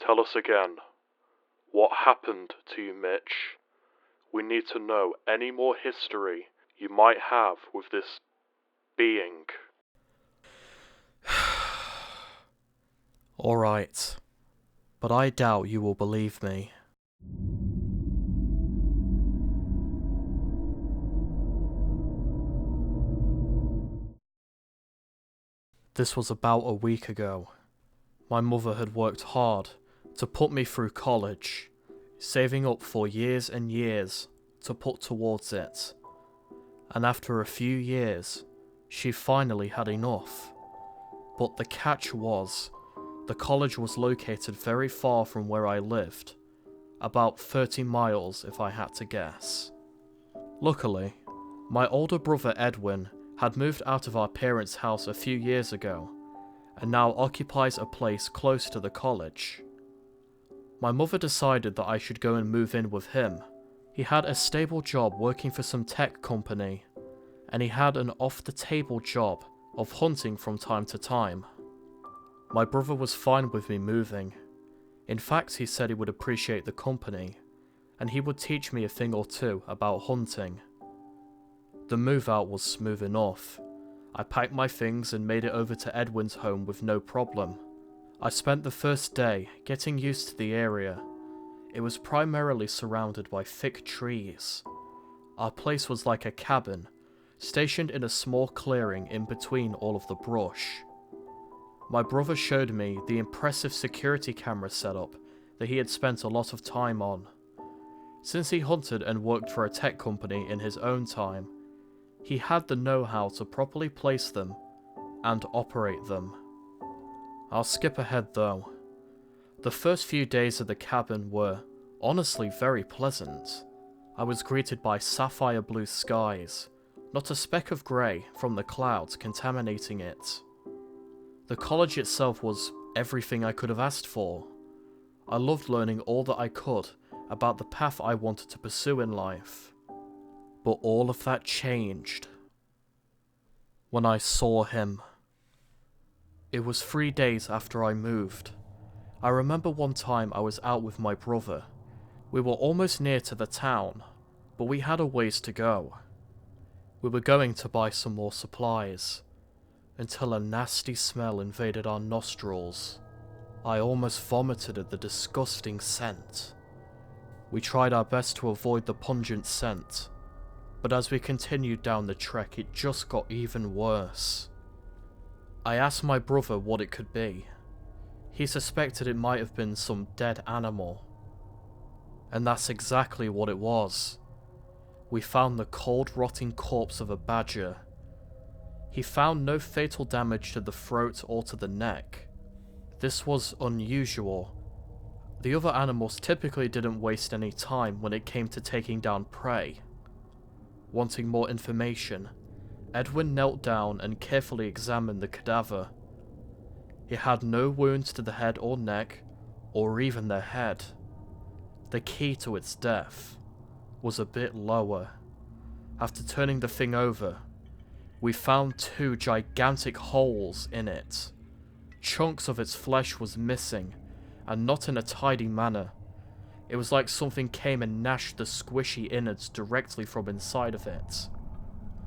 Tell us again. What happened to you, Mitch? We need to know any more history you might have with this being. Alright, but I doubt you will believe me. This was about a week ago. My mother had worked hard to put me through college, saving up for years and years to put towards it. And after a few years, she finally had enough. But the catch was, the college was located very far from where I lived, about 30 miles if I had to guess. Luckily, my older brother Edwin had moved out of our parents' house a few years ago, and now occupies a place close to the college. My mother decided that I should go and move in with him. He had a stable job working for some tech company, and he had an off-the-table job of hunting from time to time. My brother was fine with me moving. In fact, he said he would appreciate the company, and he would teach me a thing or two about hunting. The move out was smooth enough. I packed my things and made it over to Edwin's home with no problem. I spent the first day getting used to the area. It was primarily surrounded by thick trees. Our place was like a cabin, stationed in a small clearing in between all of the brush. My brother showed me the impressive security camera setup that he had spent a lot of time on. Since he hunted and worked for a tech company in his own time, he had the know-how to properly place them and operate them. I'll skip ahead though. The first few days of the cabin were, honestly, very pleasant. I was greeted by sapphire blue skies, not a speck of grey from the clouds contaminating it. The college itself was everything I could have asked for. I loved learning all that I could about the path I wanted to pursue in life. But all of that changed when I saw him. It was 3 days after I moved. I remember one time I was out with my brother. We were almost near to the town, but we had a ways to go. We were going to buy some more supplies, until a nasty smell invaded our nostrils. I almost vomited at the disgusting scent. We tried our best to avoid the pungent scent, but as we continued down the trek it just got even worse. I asked my brother what it could be. He suspected it might have been some dead animal. And that's exactly what it was. We found the cold, rotting corpse of a badger. He found no fatal damage to the throat or to the neck. This was unusual. The other animals typically didn't waste any time when it came to taking down prey. Wanting more information, Edwin knelt down and carefully examined the cadaver. It had no wounds to the head or neck, or even the head. The key to its death was a bit lower. After turning the thing over, we found 2 gigantic holes in it. Chunks of its flesh was missing, and not in a tidy manner. It was like something came and gnashed the squishy innards directly from inside of it.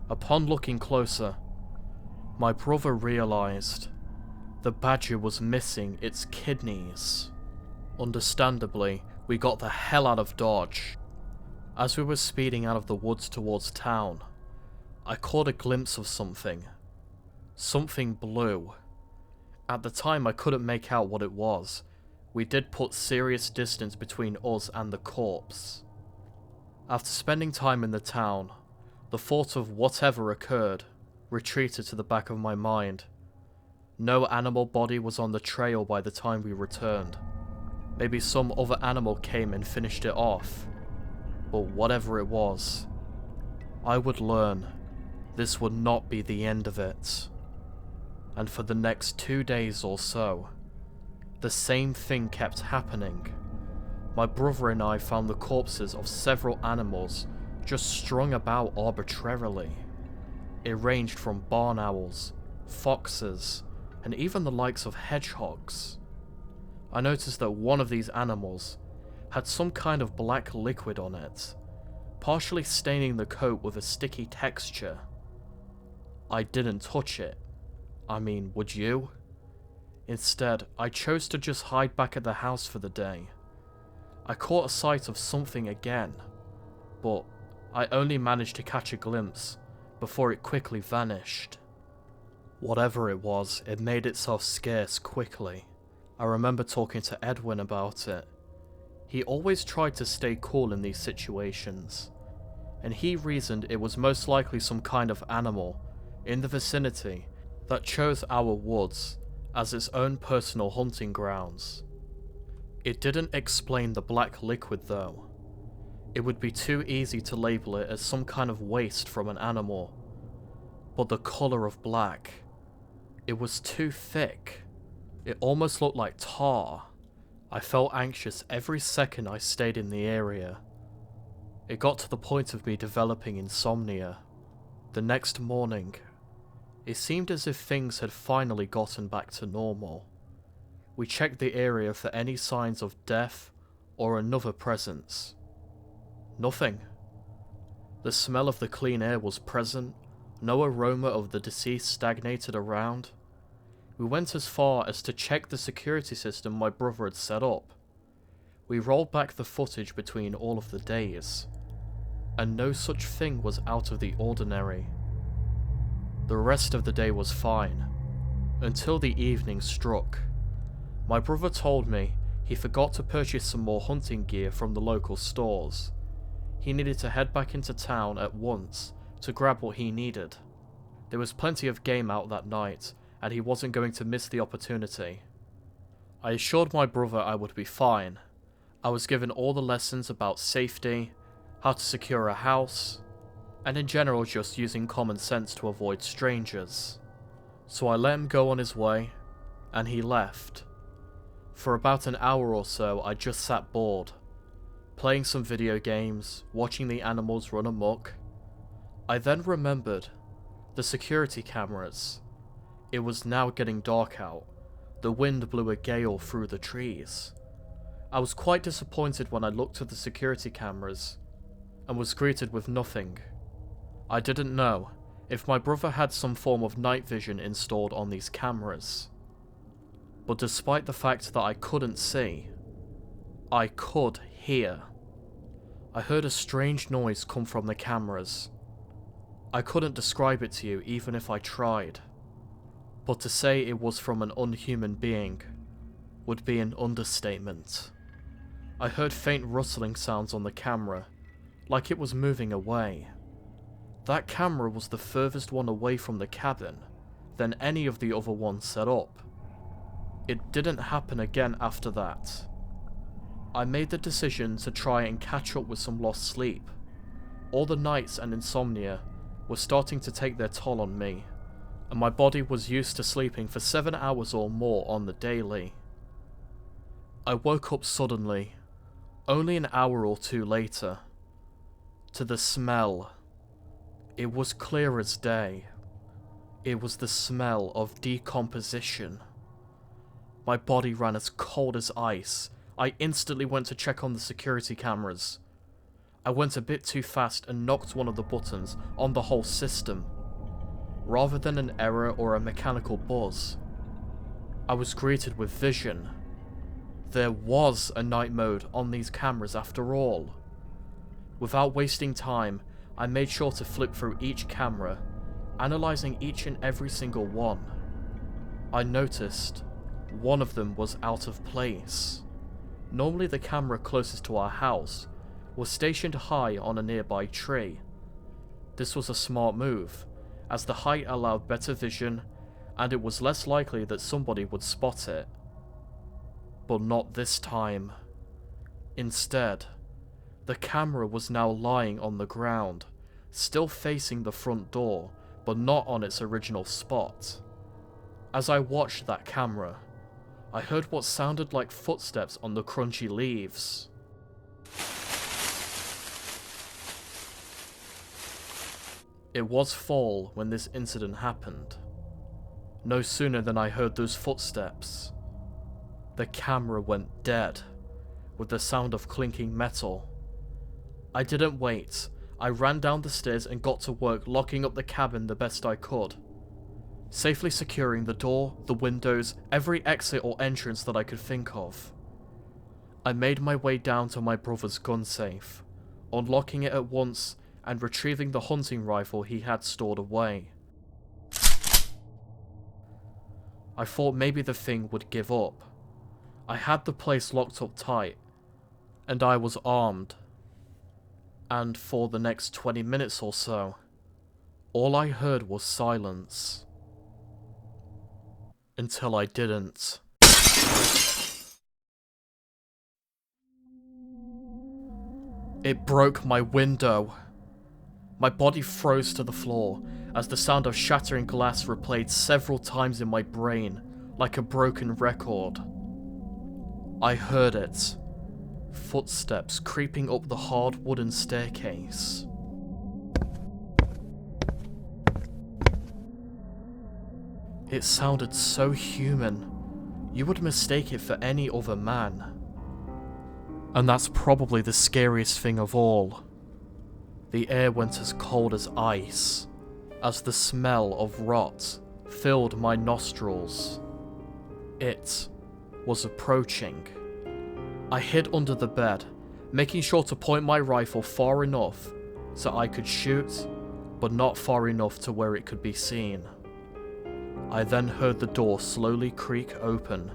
Upon looking closer, my brother realized the badger was missing its kidneys. Understandably, we got the hell out of Dodge. As we were speeding out of the woods towards town, I caught a glimpse of something. Something blue. At the time I couldn't make out what it was. We did put serious distance between us and the corpse. After spending time in the town, the thought of whatever occurred retreated to the back of my mind. No animal body was on the trail by the time we returned. Maybe some other animal came and finished it off. But whatever it was, I would learn this would not be the end of it. And for the next 2 days or so, the same thing kept happening. My brother and I found the corpses of several animals just strung about arbitrarily. It ranged from barn owls, foxes, and even the likes of hedgehogs. I noticed that one of these animals had some kind of black liquid on it, partially staining the coat with a sticky texture. I didn't touch it. I mean, would you? Instead, I chose to just hide back at the house for the day. I caught a sight of something again, but I only managed to catch a glimpse before it quickly vanished. Whatever it was, it made itself scarce quickly. I remember talking to Edwin about it. He always tried to stay cool in these situations, and he reasoned it was most likely some kind of animal in the vicinity that chose our woods as its own personal hunting grounds. It didn't explain the black liquid though. It would be too easy to label it as some kind of waste from an animal. But the colour of black, it was too thick. It almost looked like tar. I felt anxious every second I stayed in the area. It got to the point of me developing insomnia. The next morning, it seemed as if things had finally gotten back to normal. We checked the area for any signs of death or another presence. Nothing. The smell of the clean air was present, no aroma of the deceased stagnated around. We went as far as to check the security system my brother had set up. We rolled back the footage between all of the days, and no such thing was out of the ordinary. The rest of the day was fine, until the evening struck. My brother told me he forgot to purchase some more hunting gear from the local stores. He needed to head back into town at once to grab what he needed. There was plenty of game out that night, and he wasn't going to miss the opportunity. I assured my brother I would be fine. I was given all the lessons about safety, how to secure a house, and in general just using common sense to avoid strangers. So I let him go on his way, and he left. For about an hour or so I just sat bored, playing some video games, watching the animals run amok. I then remembered the security cameras. It was now getting dark out. The wind blew a gale through the trees. I was quite disappointed when I looked at the security cameras and was greeted with nothing. I didn't know if my brother had some form of night vision installed on these cameras. But despite the fact that I couldn't see, I could hear. I heard a strange noise come from the cameras. I couldn't describe it to you even if I tried, but to say it was from an unhuman being would be an understatement. I heard faint rustling sounds on the camera, like it was moving away. That camera was the furthest one away from the cabin than any of the other ones set up. It didn't happen again after that. I made the decision to try and catch up with some lost sleep. All the nights and insomnia were starting to take their toll on me, and my body was used to sleeping for 7 hours or more on the daily. I woke up suddenly, only an hour or two later, to the smell. It was clear as day. It was the smell of decomposition. My body ran as cold as ice. I instantly went to check on the security cameras. I went a bit too fast and knocked one of the buttons on the whole system. Rather than an error or a mechanical buzz, I was greeted with vision. There was a night mode on these cameras after all. Without wasting time, I made sure to flip through each camera, analysing each and every single one. I noticed one of them was out of place. Normally the camera closest to our house was stationed high on a nearby tree. This was a smart move, as the height allowed better vision, and it was less likely that somebody would spot it. But not this time. Instead, the camera was now lying on the ground, still facing the front door, but not on its original spot. As I watched that camera, I heard what sounded like footsteps on the crunchy leaves. It was fall when this incident happened. No sooner than I heard those footsteps, The camera went dead, with the sound of clinking metal. I didn't wait. I ran down the stairs and got to work locking up the cabin the best I could, safely securing the door, the windows, every exit or entrance that I could think of. I made my way down to my brother's gun safe, unlocking it at once and retrieving the hunting rifle he had stored away. I thought maybe the thing would give up. I had the place locked up tight, and I was armed. And for the next 20 minutes or so, all I heard was silence. Until I didn't. It broke my window. My body froze to the floor as the sound of shattering glass replayed several times in my brain like a broken record. I heard it. Footsteps creeping up the hard wooden staircase. It sounded so human, you would mistake it for any other man. And that's probably the scariest thing of all. The air went as cold as ice, as the smell of rot filled my nostrils. It was approaching. I hid under the bed, making sure to point my rifle far enough so I could shoot, but not far enough to where it could be seen. I then heard the door slowly creak open.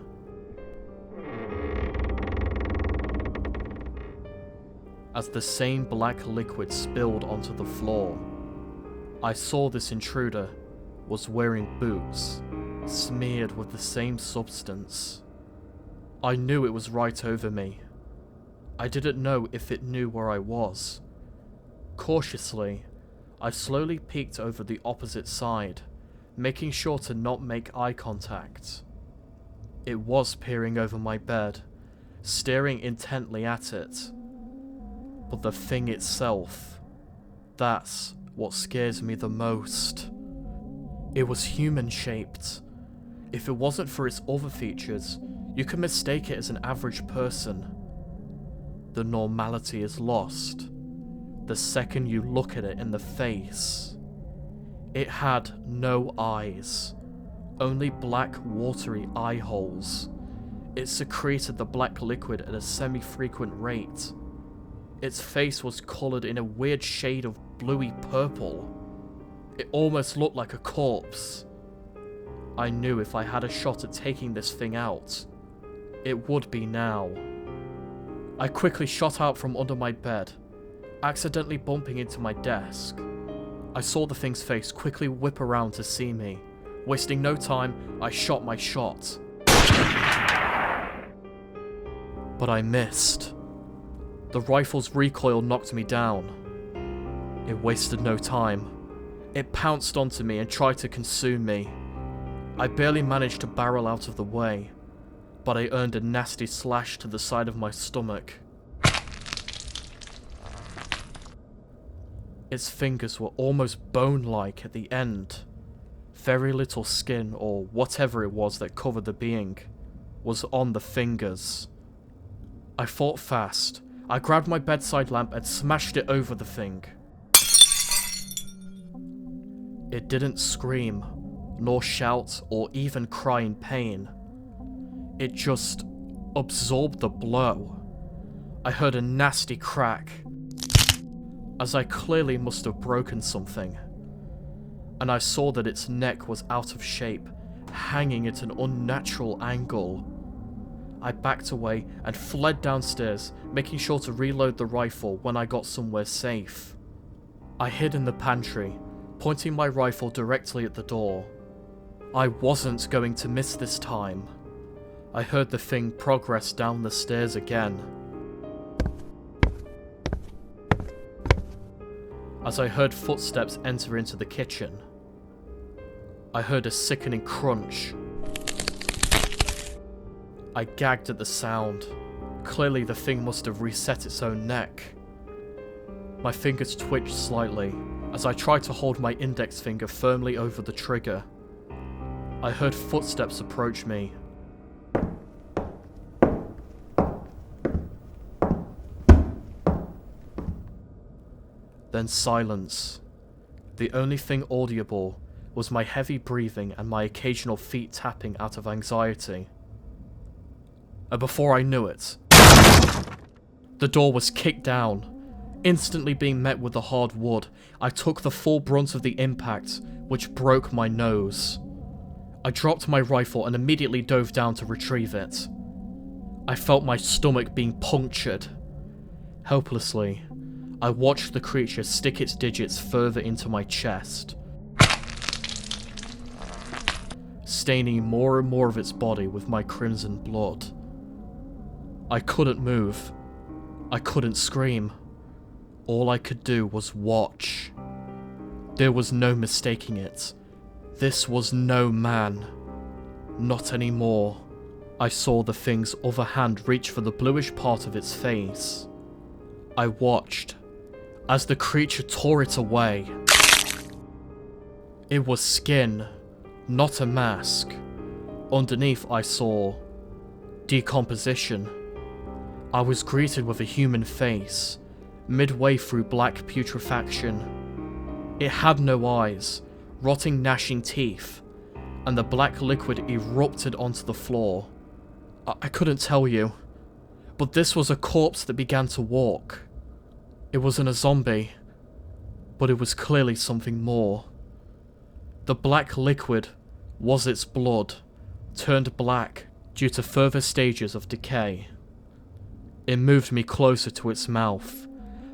As the same black liquid spilled onto the floor, I saw this intruder was wearing boots, smeared with the same substance. I knew it was right over me. I didn't know if it knew where I was. Cautiously, I slowly peeked over the opposite side, making sure to not make eye contact. It was peering over my bed, staring intently at it. But the thing itself, that's what scares me the most. It was human-shaped. If it wasn't for its other features, you could mistake it as an average person. The normality is lost the second you look at it in the face. It had no eyes, only black watery eye holes. It secreted the black liquid at a semi-frequent rate. Its face was coloured in a weird shade of bluey purple. It almost looked like a corpse. I knew if I had a shot at taking this thing out, it would be now. I quickly shot out from under my bed, accidentally bumping into my desk. I saw the thing's face quickly whip around to see me. Wasting no time, I shot my shot. But I missed. The rifle's recoil knocked me down. It wasted no time. It pounced onto me and tried to consume me. I barely managed to barrel out of the way, but I earned a nasty slash to the side of my stomach. Its fingers were almost bone-like at the end. Very little skin, or whatever it was that covered the being, was on the fingers. I fought fast. I grabbed my bedside lamp and smashed it over the thing. It didn't scream, nor shout, or even cry in pain. It just absorbed the blow. I heard a nasty crack, as I clearly must have broken something, and I saw that its neck was out of shape, hanging at an unnatural angle. I backed away and fled downstairs, making sure to reload the rifle when I got somewhere safe. I hid in the pantry, pointing my rifle directly at the door. I wasn't going to miss this time. I heard the thing progress down the stairs again. As I heard footsteps enter into the kitchen, I heard a sickening crunch. I gagged at the sound. Clearly the thing must have reset its own neck. My fingers twitched slightly as I tried to hold my index finger firmly over the trigger. I heard footsteps approach me. then silence. The only thing audible was my heavy breathing and my occasional feet tapping out of anxiety. And before I knew it, the door was kicked down. Instantly being met with the hard wood, I took the full brunt of the impact, which broke my nose. I dropped my rifle and immediately dove down to retrieve it. I felt my stomach being punctured. Helplessly, I watched the creature stick its digits further into my chest, staining more and more of its body with my crimson blood. I couldn't move. I couldn't scream. All I could do was watch. There was no mistaking it. This was no man. Not anymore. I saw the thing's other hand reach for the bluish part of its face. I watched as the creature tore it away. It was skin, not a mask. Underneath I saw decomposition. I was greeted with a human face, midway through black putrefaction. It had no eyes, rotting gnashing teeth, and the black liquid erupted onto the floor. I couldn't tell you, but this was a corpse that began to walk. It wasn't a zombie, but it was clearly something more. The black liquid was its blood, turned black due to further stages of decay. It moved me closer to its mouth,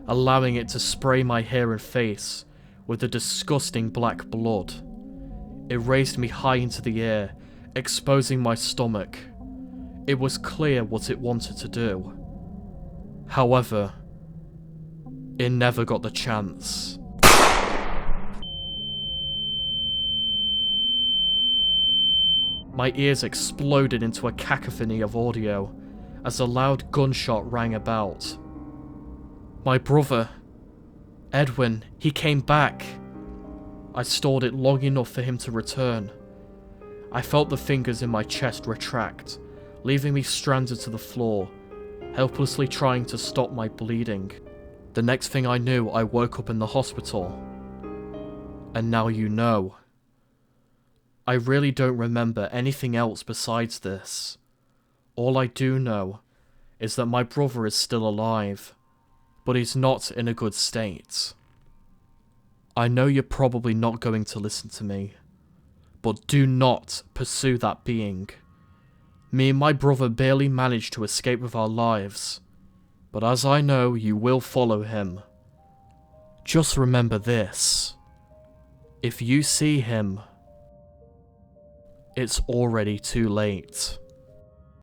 allowing it to spray my hair and face with the disgusting black blood. It raised me high into the air, exposing my stomach. It was clear what it wanted to do. However, it never got the chance. My ears exploded into a cacophony of audio as a loud gunshot rang about. My brother, Edwin, he came back. I stalled it long enough for him to return. I felt the fingers in my chest retract, leaving me stranded to the floor, helplessly trying to stop my bleeding. The next thing I knew, I woke up in the hospital. And now you know. I really don't remember anything else besides this. All I do know is that my brother is still alive, but he's not in a good state. I know you're probably not going to listen to me, but do not pursue that being. Me and my brother barely managed to escape with our lives, but as I know, you will follow him. Just remember this. If you see him, it's already too late.